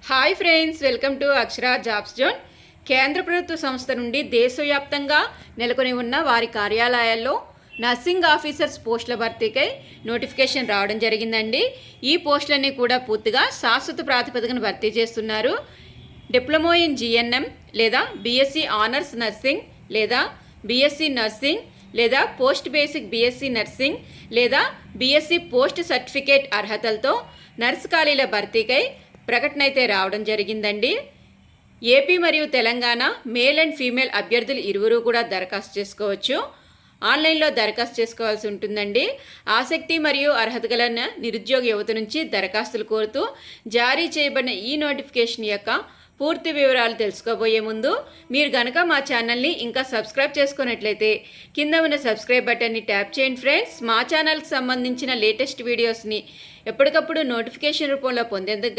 Hi friends, welcome to Akshara jobs zone. కేంద్ర ప్రభుత్వ సంస్థ నుండి దేశవ్యాప్తంగా నెలకొని ఉన్న వారి కార్యాలయాల్లో నర్సింగ్ ఆఫీసర్స్ పోస్టుల భర్తీకై నోటిఫికేషన్ రావడం జరిగిందండి. ఈ పోస్టులన్నీ కూడా పూర్తిగా శాశ్వత ప్రాతిపదికన భర్తీ చేస్తున్నారు. డిప్లొమా ఇన్ జిఎన్ఎం లేదా బీఎస్సీ ఆనర్స్ నర్సింగ్ లేదా బీఎస్సీ నర్సింగ్ లేదా పోస్ట్ బేసిక్ బీఎస్సీ నర్సింగ్ లేదా బీఎస్సీ పోస్ట్ సర్టిఫికేట్ అర్హతలతో నర్సు ఖాళీల భర్తీకై ప్రకటన అయితే రావడం జరిగిందండి. ఏపీ మరియు తెలంగాణ మేల్ అండ్ ఫీమేల్ అభ్యర్థులు ఇరువురు కూడా దరఖాస్తు చేసుకోవచ్చు. ఆన్లైన్లో దరఖాస్తు చేసుకోవాల్సి ఉంటుందండి. ఆసక్తి మరియు అర్హత గల నిరుద్యోగ యువత నుంచి దరఖాస్తులు కోరుతూ జారీ చేయబడిన ఈ నోటిఫికేషన్ యొక్క పూర్తి వివరాలు తెలుసుకోబోయే ముందు మీరు గనక మా ఛానల్ని ఇంకా సబ్స్క్రైబ్ చేసుకున్నట్లయితే కింద ఉన్న సబ్స్క్రైబ్ బటన్ని ట్యాప్ చేయండి ఫ్రెండ్స్. మా ఛానల్కి సంబంధించిన లేటెస్ట్ వీడియోస్ని ఎప్పటికప్పుడు నోటిఫికేషన్ రూపంలో పొందేందుకు